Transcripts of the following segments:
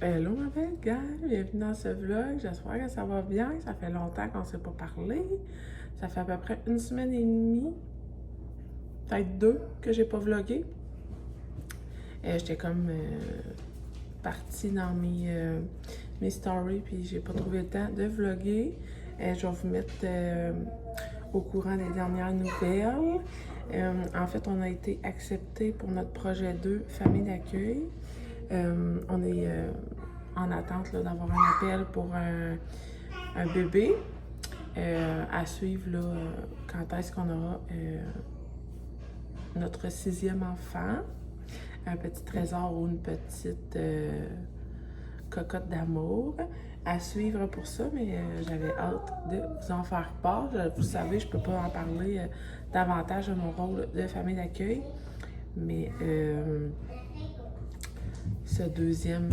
Hello ma belle gang, bienvenue dans ce vlog, j'espère que ça va bien, ça fait longtemps qu'on ne s'est pas parlé, ça fait à peu près une semaine et demie, peut-être deux, que j'ai pas vlogué. J'étais comme partie dans mes stories puis j'ai pas trouvé le temps de vlogger. Je vais vous mettre au courant des dernières nouvelles. En fait, on a été accepté pour notre projet 2, famille d'accueil. On est en attente d'avoir un appel pour un bébé. À suivre là, quand est-ce qu'on aura notre 6e enfant. Un petit trésor ou une petite cocotte d'amour. À suivre pour ça, mais j'avais hâte de vous en faire part. Vous savez, je peux pas en parler davantage de mon rôle de famille d'accueil, mais ce deuxième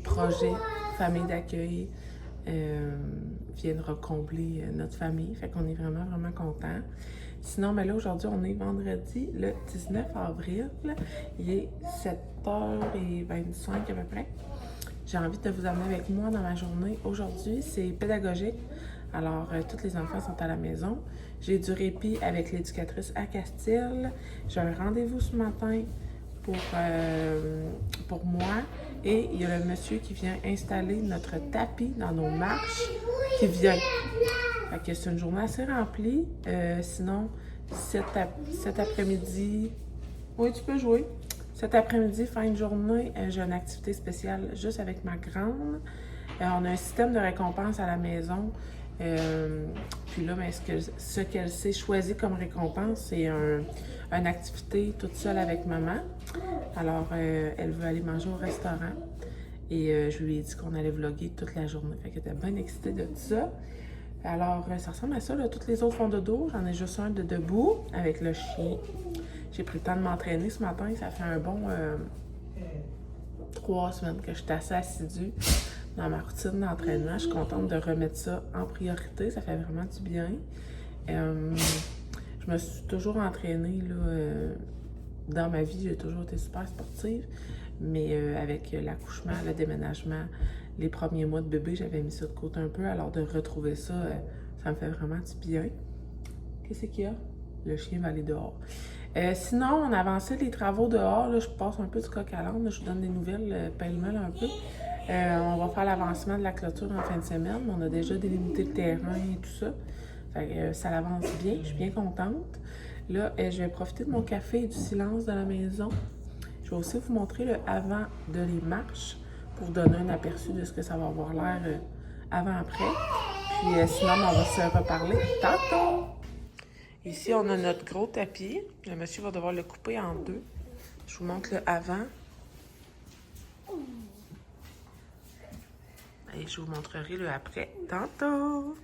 projet famille d'accueil vient de recombler notre famille. Fait qu'on est vraiment, vraiment contents. Sinon, ben là, aujourd'hui, on est vendredi, le 19 avril. Il est 7h25 à peu près. J'ai envie de vous amener avec moi dans ma journée. Aujourd'hui, c'est pédagogique. Alors, tous les enfants sont à la maison. J'ai du répit avec l'éducatrice à Castille. J'ai un rendez-vous ce matin pour moi. Et il y a le monsieur qui vient installer notre tapis dans nos marches qui vient. Fait que c'est une journée assez remplie. Sinon, cet après-midi... Oui, tu peux jouer. Cet après-midi, fin de journée, j'ai une activité spéciale juste avec ma grande. On a un système de récompense à la maison. Puis là, ben, ce qu'elle s'est choisi comme récompense, c'est une activité toute seule avec maman. Alors, elle veut aller manger au restaurant. Et je lui ai dit qu'on allait vlogger toute la journée. Fait qu'elle était bien excitée de tout ça. Alors, ça ressemble à ça, là. Toutes les autres font dodo. J'en ai juste un de debout avec le chien. J'ai pris le temps de m'entraîner ce matin. Ça fait un bon 3 semaines que je suis assez assidue dans ma routine d'entraînement. Je suis contente de remettre ça en priorité. Ça fait vraiment du bien. Je me suis toujours entraînée, là, dans ma vie. J'ai toujours été super sportive. Mais avec l'accouchement, le déménagement, les premiers mois de bébé, j'avais mis ça de côté un peu. Alors de retrouver ça, ça me fait vraiment du bien. Qu'est-ce qu'il y a? Le chien va aller dehors. Sinon, on avançait les travaux dehors. Là, je passe un peu du coq à l'âne. Je vous donne des nouvelles pêle-mêle un peu. On va faire l'avancement de la clôture en fin de semaine. On a déjà délimité le terrain et tout ça. Fait que, ça avance bien. Je suis bien contente. Là, je vais profiter de mon café et du silence de la maison. Je vais aussi vous montrer le avant de les marches pour vous donner un aperçu de ce que ça va avoir l'air avant-après. Puis sinon, on va se reparler tantôt. Ici, on a notre gros tapis. Le monsieur va devoir le couper en deux. Je vous montre le avant. Et je vous montrerai le après tantôt.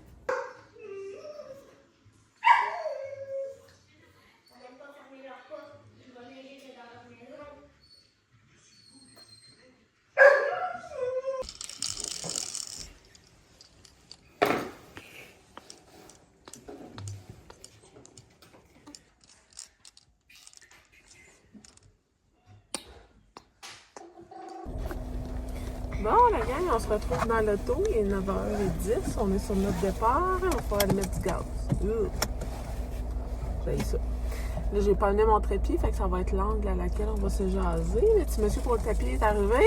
Bon, la gang, on se retrouve dans l'auto. Il est 9h10. On est sur notre départ. On va aller mettre du gaz. J'ai ça. Là, j'ai pas amené mon trépied, fait que ça va être l'angle à laquelle on va se jaser. Le petit monsieur pour le tapis est arrivé.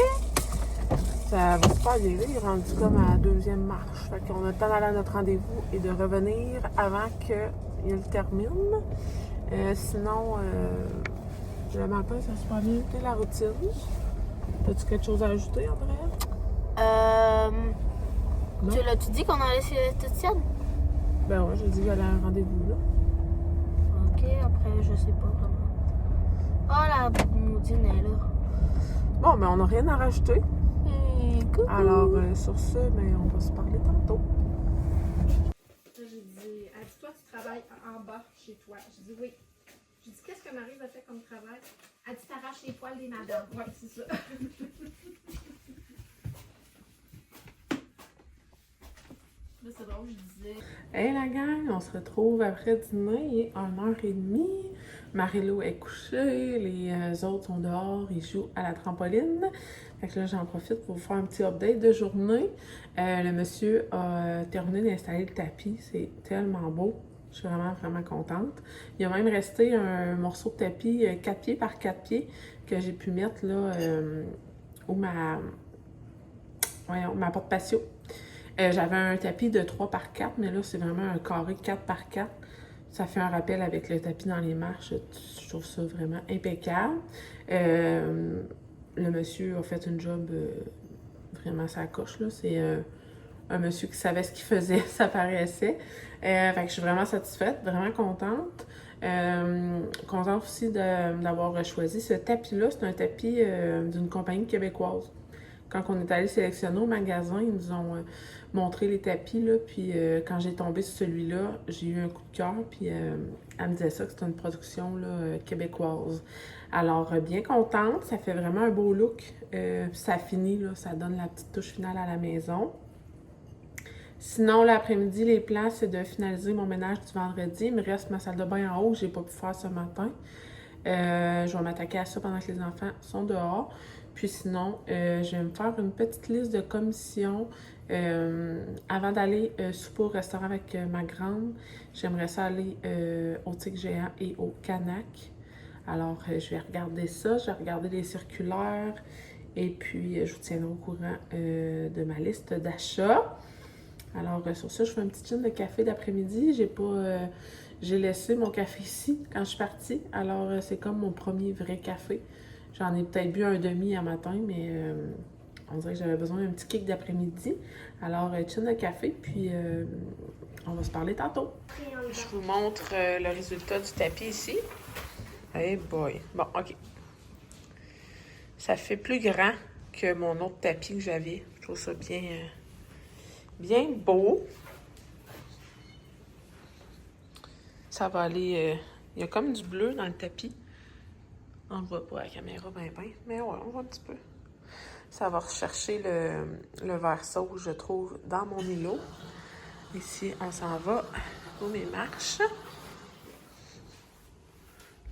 Ça va super bien. Il est rendu comme à la 2e marche. Fait qu'on a le temps d'aller à notre rendez-vous et de revenir avant qu'il le termine. Sinon, le matin, ça a super bien été la routine. As-tu quelque chose à ajouter, André? Tu l'as-tu dit qu'on allait chez Titiane? Ben ouais, j'ai dit que j'allais à un rendez-vous là. Ok, après, je sais pas vraiment. Oh, la maudine est là. Bon, ben on n'a rien à rajouter. Coucou. Alors, sur ce, ben, on va se parler tantôt. J'ai dit, elle dit, toi, tu travailles en bas chez toi. J'ai dit, oui. J'ai dit, qu'est-ce que Maryse a fait comme travail? Elle dit, t'arraches les poils des madames. Oui, c'est ça. Là, c'est drôle, je disais. Hey la gang, on se retrouve après dîner, il est 1h30. Marie-Lou est couchée, les autres sont dehors, ils jouent à la trampoline. Fait que là, j'en profite pour vous faire un petit update de journée. Le monsieur a terminé d'installer le tapis, c'est tellement beau. Je suis vraiment, vraiment contente. Il a même resté un morceau de tapis 4 pieds par 4 pieds que j'ai pu mettre là où ma porte patio. J'avais un tapis de 3 par 4, mais là, c'est vraiment un carré 4 par 4. Ça fait un rappel avec le tapis dans les marches. Je trouve ça vraiment impeccable. Le monsieur a fait une job vraiment sa coche, là. C'est un monsieur qui savait ce qu'il faisait, ça paraissait. Fait que je suis vraiment satisfaite, vraiment contente. Contente aussi d'avoir choisi ce tapis-là. C'est un tapis d'une compagnie québécoise. Quand on est allé sélectionner au magasin, ils nous ont montré les tapis, là, puis quand j'ai tombé sur celui-là, j'ai eu un coup de cœur, puis elle me disait ça, que c'était une production là, québécoise. Alors, bien contente, ça fait vraiment un beau look, ça finit, là, ça donne la petite touche finale à la maison. Sinon, l'après-midi, les plans, c'est de finaliser mon ménage du vendredi. Il me reste ma salle de bain en haut que j'ai pas pu faire ce matin. Je vais m'attaquer à ça pendant que les enfants sont dehors. Puis sinon, je vais me faire une petite liste de commissions avant d'aller souper au restaurant avec ma grande. J'aimerais ça aller au Tigre Géant et au Canac. Alors, je vais regarder ça, je vais regarder les circulaires et puis je vous tiendrai au courant de ma liste d'achats. Alors, sur ça, je fais un petit chine de café d'après-midi. J'ai laissé mon café ici quand je suis partie. Alors, c'est comme mon premier vrai café. J'en ai peut-être bu un demi à matin, mais on dirait que j'avais besoin d'un petit kick d'après-midi. Alors, chine de café, puis on va se parler tantôt. Je vous montre le résultat du tapis ici. Hey boy! Bon, OK. Ça fait plus grand que mon autre tapis que j'avais. Je trouve ça bien beau. Ça va aller... il y a comme du bleu dans le tapis. On ne voit pas à la caméra ben, mais ouais, on voit un petit peu. Ça va rechercher le vert sauge, je trouve, dans mon îlot. Ici, on s'en va pour mes marches.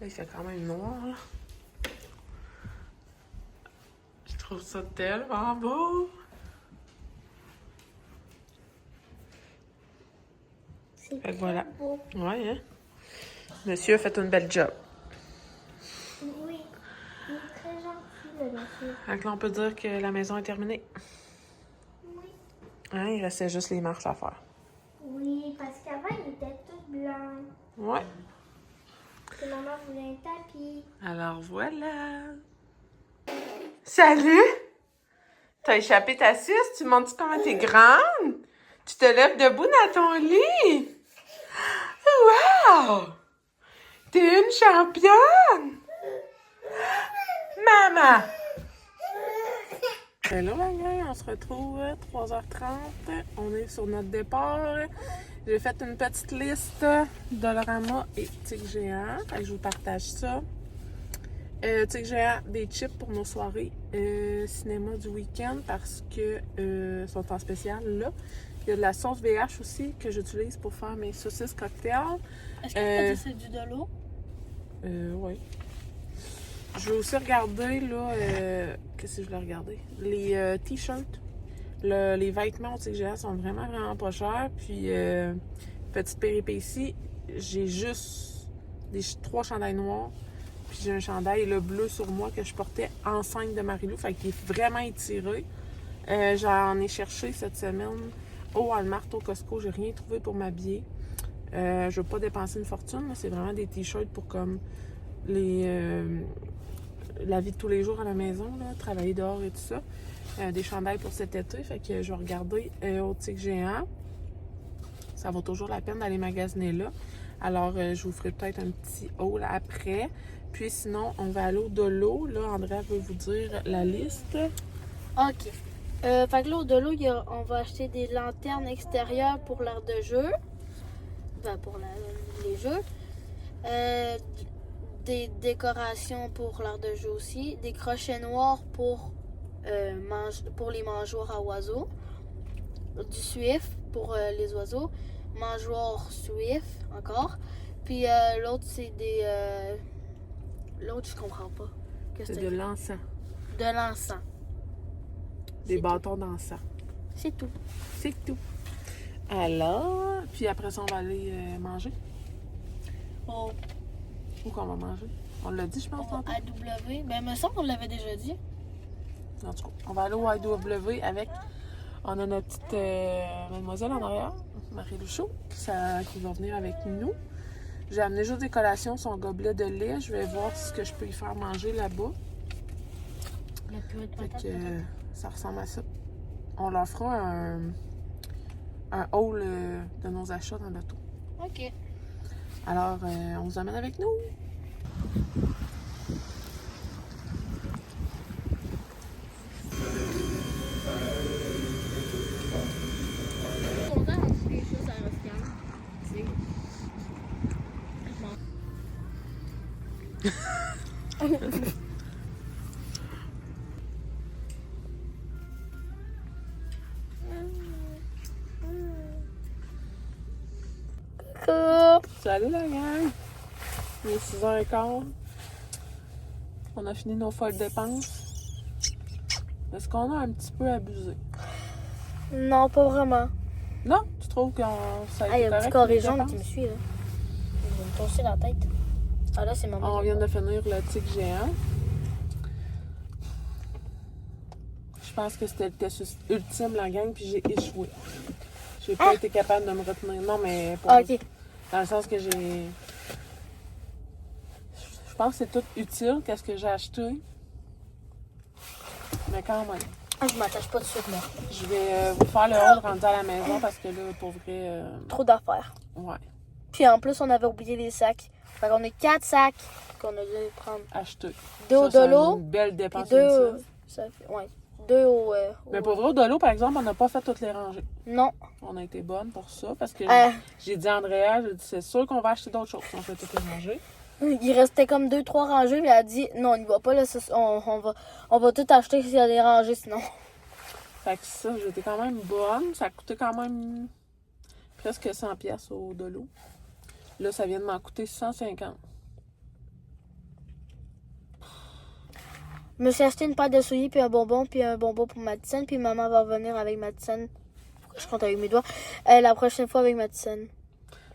Là, il fait quand même noir, là. Je trouve ça tellement beau! Fait que voilà. Beau. Ouais, hein? Monsieur a fait une belle job. Oui, il est très gentil, le monsieur. Fait que là, on peut dire que la maison est terminée. Oui. Hein, il restait juste les marches à faire. Oui, parce qu'avant, il était tout blanc. Ouais. Que maman voulait un tapis. Alors voilà. Salut! T'as échappé ta sieste? Tu montres comment t'es grande? Tu te lèves debout dans ton lit? Wow! T'es une championne! Maman! Hello la gang, on se retrouve à 3h30. On est sur notre départ. J'ai fait une petite liste Dollarama et Tigre Géant. Fait que je vous partage ça. Tigre Géant, des chips pour nos soirées cinéma du week-end parce que sont en spécial là. Il y a de la sauce VH aussi que j'utilise pour faire mes saucisses cocktails. Est-ce que c'est du de l'eau? Oui. Je vais aussi regarder, là, qu'est-ce que je voulais regarder? Les t-shirts, les vêtements au Tigre Géant sont vraiment, vraiment pas chers. Puis, petite péripétie, j'ai juste 3 chandails noirs. Puis j'ai un chandail le bleu sur moi que je portais enceinte de Marie-Lou, fait qu'il est vraiment étiré. J'en ai cherché cette semaine au Walmart, au Costco, j'ai rien trouvé pour m'habiller. Je veux pas dépenser une fortune, c'est vraiment des t-shirts pour comme la vie de tous les jours à la maison, là, travailler dehors et tout ça. Des chandails pour cet été, fait que je vais regarder au Tigre Géant. Ça vaut toujours la peine d'aller magasiner là. Alors, je vous ferai peut-être un petit haul après. Puis sinon, on va aller au Dolo. Là, Andrea veut vous dire la liste. OK. Fait que là, au Dolo, on va acheter des lanternes extérieures pour l'aire de jeu. Ben, pour les jeux. Des décorations pour l'aire de jeu aussi. Des crochets noirs pour les mangeoires à oiseaux. Du Swift pour les oiseaux. Mangeoire Swift encore. Puis l'autre, c'est des... L'autre, je comprends pas. Qu'est-ce C'est que de l'encens. De l'encens. Des C'est bâtons d'encens. C'est tout. C'est tout. Alors, puis après ça, on va aller manger. Au Où qu'on va manger? On l'a dit, je pense, tantôt. AW. Ben, me semble qu'on l'avait déjà dit. En tout cas, on va aller au IW avec... On a notre petite mademoiselle en arrière, Marie Luchot, qui va venir avec nous. J'ai amené juste des collations, son gobelet de lait. Je vais voir ce que je peux y faire manger là-bas. Le purée de Fait patates. que ça ressemble à ça. On leur fera un haul de nos achats dans l'auto. OK. Alors, on vous amène avec nous. Salut la gang! Il est 6h15. On a fini nos folles dépenses. Est-ce qu'on a un petit peu abusé? Non, pas vraiment. Non? Tu trouves que ça a Ah, il y été a un petit correct, carré les jaune dépenses? qui me suit, là. Il va me tosser la tête. Ah, là, c'est maman. On vient de finir le tigre géant. Je pense que c'était le test ultime, la gang, puis j'ai échoué. J'ai pas été capable de me retenir. Non, mais pour Ah, OK. dans le sens que j'ai... Je pense que c'est tout utile, qu'est-ce que j'ai acheté. Mais quand même. Ah, je m'attache pas de suite, moi. Je vais vous faire le haul rendu à la maison parce que là, pour vrai... Trop d'affaires. ouais, Puis en plus, on avait oublié les sacs. Fait qu'on a 4 sacs qu'on a dû prendre. acheter. 2 au Ça, c'est dolo. une belle Puis dépense 2... inutile. Ça fait... Ouais. 2 au... Mais pour vrai, au dolo, par exemple, on n'a pas fait toutes les rangées. Non. On a été bonne pour ça parce que j'ai dit à Andrea, j'ai dit, c'est sûr qu'on va acheter d'autres choses si on fait toutes les rangées. Il restait comme 2-3 rangées, mais elle a dit non, on n'y va pas, là, on va tout acheter s'il y a des rangées sinon. Fait que ça, j'étais quand même bonne. Ça a coûté quand même presque 100$ au dolo. Là, ça vient de m'en coûter 150. Je me suis acheté une paire de souliers, puis un bonbon pour Madison, puis maman va revenir avec Madison. Pourquoi je compte avec mes doigts? La prochaine fois avec Madison.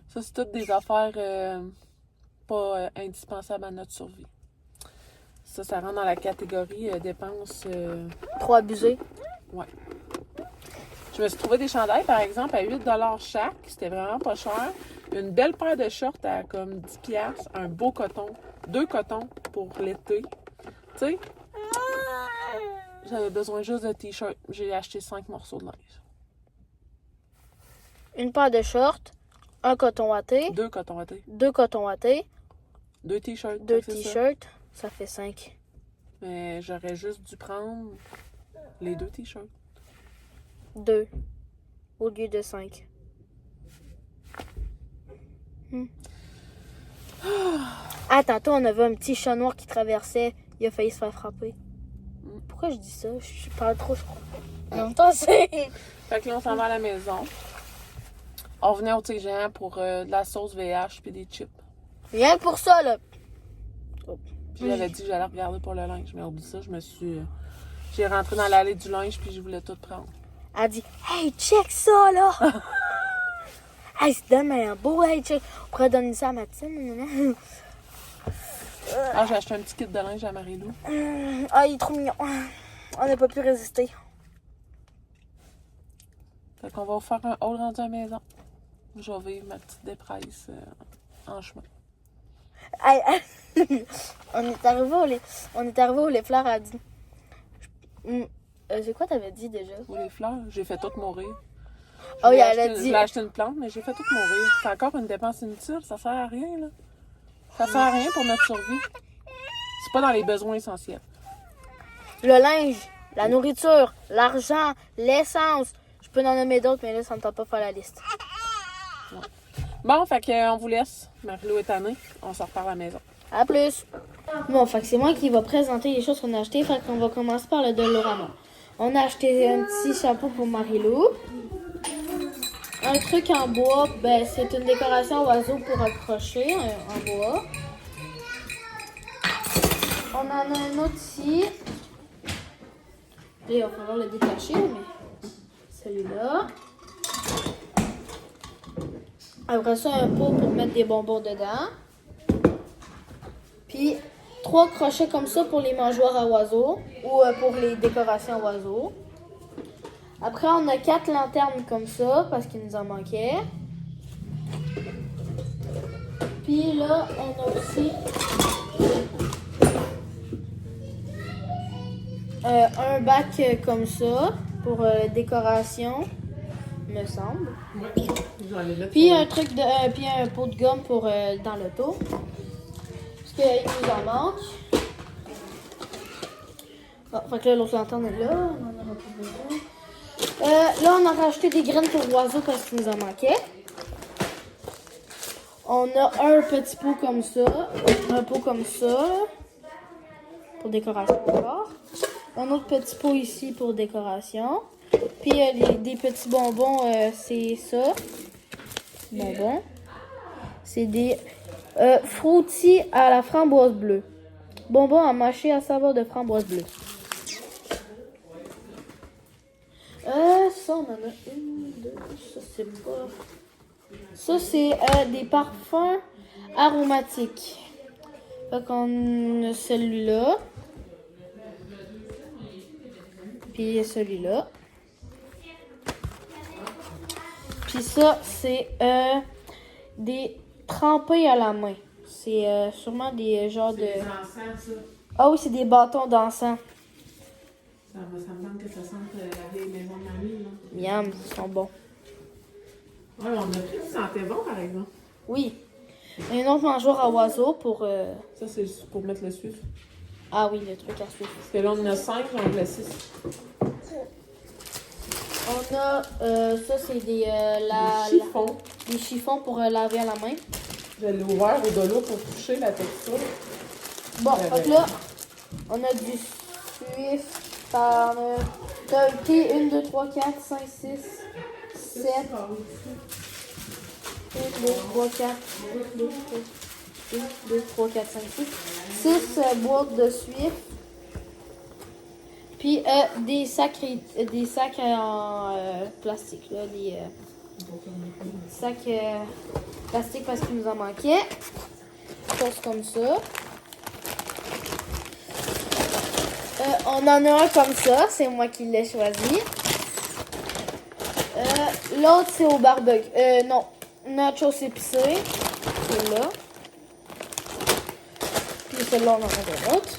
Ça, c'est toutes des affaires pas indispensables à notre survie. Ça rentre dans la catégorie dépenses... Trop abusé. ouais. Je me suis trouvé des chandails, par exemple, à 8$ chaque. C'était vraiment pas cher. Une belle paire de shorts à comme 10$. Un beau coton. 2 cotons pour l'été. Tu sais, j'avais besoin juste de t-shirts. J'ai acheté 5 morceaux de linge. Une paire de shorts, un coton watté, 2 cotons à thé. 2 cotons wattés, 2 t-shirts. 2 Fait que c'est ça. t-shirts, ça fait 5. Mais j'aurais juste dû prendre les 2 t-shirts. 2 au lieu de 5. Ah, tantôt, on avait un petit chat noir qui traversait. Il a failli se faire frapper. Pourquoi je dis ça? Je parle trop, je crois. En même temps, c'est... Fait que là, on s'en va à la maison. On venait au tigre géant pour de la sauce VH puis des chips. Rien que pour ça, là. Puis j'avais dit que j'allais regarder pour le linge. Mais oublie ça, j'ai rentré dans l'allée du linge puis je voulais tout prendre. Elle dit, hey, check ça, là! Hey, c'est demain un beau, hey, check. On pourrait donner ça à Mathilde. Ah, j'ai acheté un petit kit de linge à Marie-Lou. Ah, il est trop mignon. On n'a pas pu résister. Fait qu'on va vous faire un haul rendu à la maison. Je vais vivre ma petite dépresse en chemin. Hey, hey. On est arrivé au les fleurs, elle a dit. C'est quoi t'avais dit déjà? Ou les fleurs, j'ai fait tout mourir. Oh, Je elle a dit. voulais acheter une plante, mais j'ai fait tout mourir. C'est encore une dépense inutile, ça sert à rien, là. Ça sert à rien pour notre survie. C'est pas dans les besoins essentiels. Le linge, la nourriture, l'argent, l'essence. Je peux en nommer d'autres, mais là, ça ne tente pas de faire la liste. Ouais. Bon, fait qu'on vous laisse. Marie-Lou est tannée. On se reparle à la maison. À plus! Bon, fait que c'est moi qui va présenter les choses qu'on a achetées. Fait qu'on va commencer par le Dolorama. On a acheté un petit chapeau pour Marie-Lou. Un truc en bois, ben, c'est une décoration oiseau pour accrocher en bois. On en a un autre ici. Là, il va falloir le détacher, mais celui-là. Après ça, un pot pour mettre des bonbons dedans. Puis 3 crochets comme ça pour les mangeoires à oiseaux ou pour les décorations oiseaux. Après, on a 4 lanternes comme ça parce qu'il nous en manquait. Puis là, on a aussi un bac comme ça pour décoration, me semble. Ouais. Je vais aller mettre Puis sur- un truc de, puis un pot de gomme pour dans l'auto. Parce qu'il nous en manque. Bon, fait que là, l'autre lanterne est là. On en aura plus besoin. Là, on a rajouté des graines pour oiseaux parce qu'il nous en manquait. On a un petit pot comme ça. Un pot comme ça. Pour décoration encore. Un autre petit pot ici pour décoration. Puis des petits bonbons, c'est ça. Bonbons. C'est des fruitis à la framboise bleue. Bonbons à mâcher à saveur de framboise bleue. Ça, on en a une, deux, ça c'est pas. Ça, c'est des parfums aromatiques. Fait qu'on a celui-là. Puis celui-là. Puis ça, c'est des trempés à la main. C'est sûrement des genres de... Des encens, ça. Ah oui, c'est des bâtons d'encens. Ça me semble que ça sente la vieille maison de mamie, là. Miam, ils sont bons. Ouais, on a pris qui sentait bon, par exemple. Oui. Un autre mangeoire à oiseaux pour... Ça, c'est pour mettre le sucre. Ah oui, le truc à sucre. Parce que là, on en a 5, on en a 6. On a... ça, c'est des... Des chiffons. des chiffons pour laver à la main. Je l'ai ouvert au de l'eau pour toucher la texture. Bon, fait que là, on a du suif. T'as 1, 2, 3, 4, 5, 6, 7. 1, 2, 3, 4, 1, 2, 3, 1, 2, 3, 4, 5, 6. 6 boîtes de suif. Puis des sacs en plastique. Là, des sacs plastique parce qu'il nous en manquait. Chose comme ça. On en a un comme ça, c'est moi qui l'ai choisi. L'autre, c'est au barbecue. Non, nachos épicés. C'est là. Puis celui-là, on en a un autre.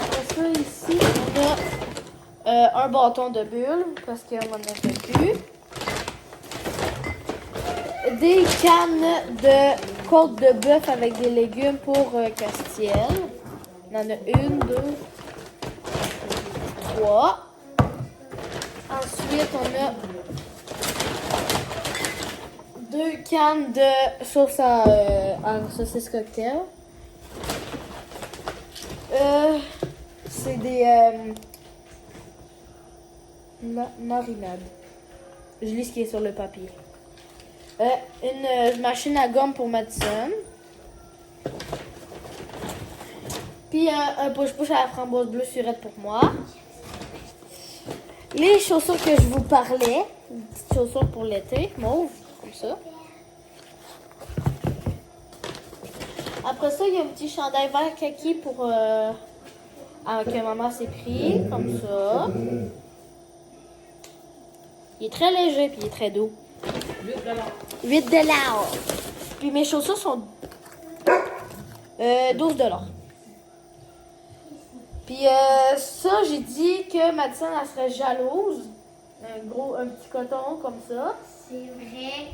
Après ça, ici, on a un bâton de bulles, parce qu'on en avait plus. Des cannes de côte de bœuf avec des légumes pour Castiel. On en a 1, 2, 3. Ensuite, on a 2 cannes de sauce à saucisse cocktail. C'est des marinades. Je lis ce qui est sur le papier. Une machine à gomme pour Madison. Puis un push-push à la framboise bleue surette pour moi. Les chaussures que je vous parlais. Des petites chaussures pour l'été, mauve, comme ça. Après ça, il y a un petit chandail vert kaki pour que maman s'est pris, comme ça. Il est très léger puis il est très doux. 8 $. Puis mes chaussures sont 12 $. Puis ça, j'ai dit que Madison, elle serait jalouse. Un petit coton comme ça. C'est vrai.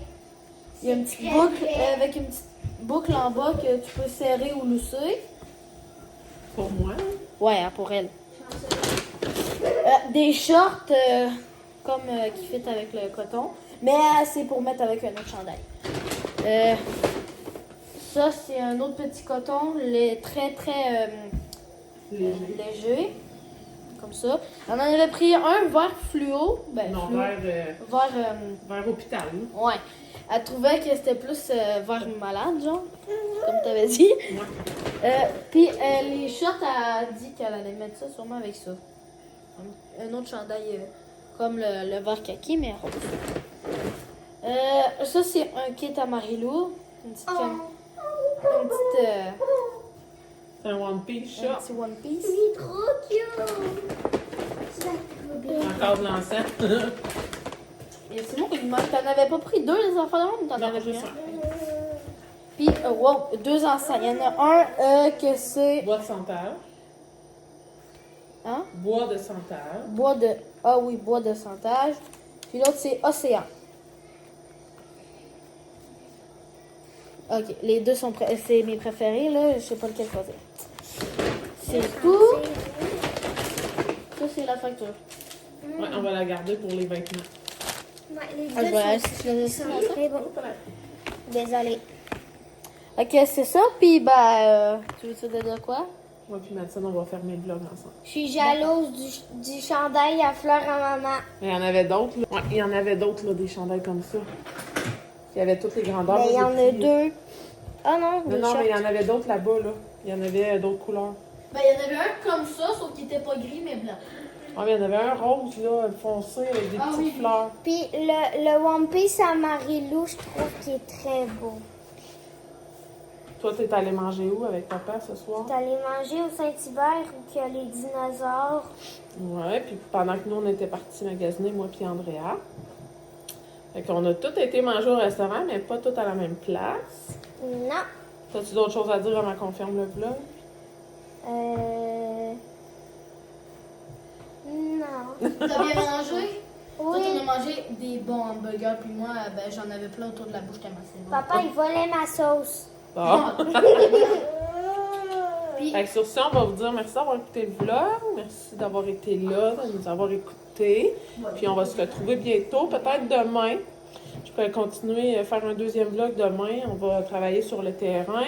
Il y a une petite boucle avec une petite boucle en bas que tu peux serrer ou lousser. Pour moi. Ouais, hein, pour elle. Des shorts comme qui fit avec le coton. Mais c'est pour mettre avec un autre chandail. Ça, c'est un autre petit coton, très très léger. comme ça. On en avait pris un vert fluo. Ben, Non, fluo. vers hôpital. Ouais. Elle trouvait que c'était plus vert malade, genre. Comme t'avais dit. Puis les shorts, elle a dit qu'elle allait mettre ça sûrement avec ça. Un autre chandail comme le vert kaki, mais rose. Ça, c'est un kit à Marilou. Une petite C'est un One Piece un short. petit one piece. Il est trop cute. Encore de l'encens. Et c'est bon, t'en avais pas pris deux, les enfants de même? T'en Non, avais pris juste un. un. Puis, wow, 2 encens. Il y en a un que c'est. Bois de santal. Hein? Bois de santal. Bois de. Ah oui, bois de santage. Puis l'autre, c'est océan. Ok, les deux sont c'est mes préférés, là. Je sais pas lequel choisir. C'est tout. Ça, c'est la facture. Ouais, on va la garder pour les vêtements. Les Ah, je deux vais sont laisser très bons. Désolée. Ok, c'est ça. Puis, bah, tu veux te dire quoi? Moi puis Madison, on va fermer le vlog ensemble. Je suis jalouse du chandail à fleurs à maman. Mais il y en avait d'autres, là. Ouais, il y en avait d'autres, là, des chandails comme ça. Il y avait toutes les grandeurs. Mais là, il y en des a petits. deux. Ah non, Non, des non, mais il y shorts. en avait d'autres là-bas, là. Il y en avait d'autres couleurs. Ben, il y en avait un comme ça, sauf qu'il était pas gris, mais blanc. Ah, mais il y en avait un rose, là, foncé, avec des Ah petites oui. fleurs. Puis le One Piece à Marilou, je trouve qu'il est très beau. Toi, t'es allé manger où avec papa ce soir? T'es allé manger au Saint-Hubert où il y a les dinosaures. Ouais, puis pendant que nous, on était partis magasiner, moi puis Andrea. Fait qu'on a tous été manger au restaurant, mais pas tous à la même place. Non. T'as-tu d'autres choses à dire avant qu'on ferme le vlog? Non. T'as bien mangé? Toi, Oui. t'en as mangé des bons hamburgers, puis moi, ben, j'en avais plein autour de la bouche tellement c'est bon. Papa, il volait ma sauce. Bon. Puis, Fait que sur ça, on va vous dire merci d'avoir écouté le vlog. Merci d'avoir été là, de nous avoir écoutés. Puis on va se retrouver bientôt, peut-être demain. Je pourrais continuer à faire un deuxième vlog demain. On va travailler sur le terrain.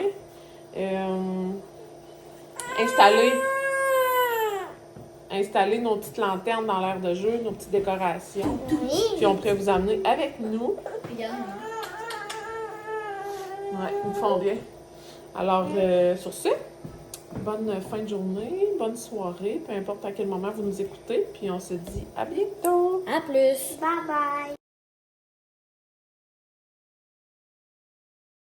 Installer nos petites lanternes dans l'aire de jeu, nos petites décorations. Puis on pourrait vous amener avec nous. regarde. Ouais, ils me font bien. Alors, sur ce, bonne fin de journée, bonne soirée, peu importe à quel moment vous nous écoutez. Puis on se dit à bientôt! À plus. Bye bye.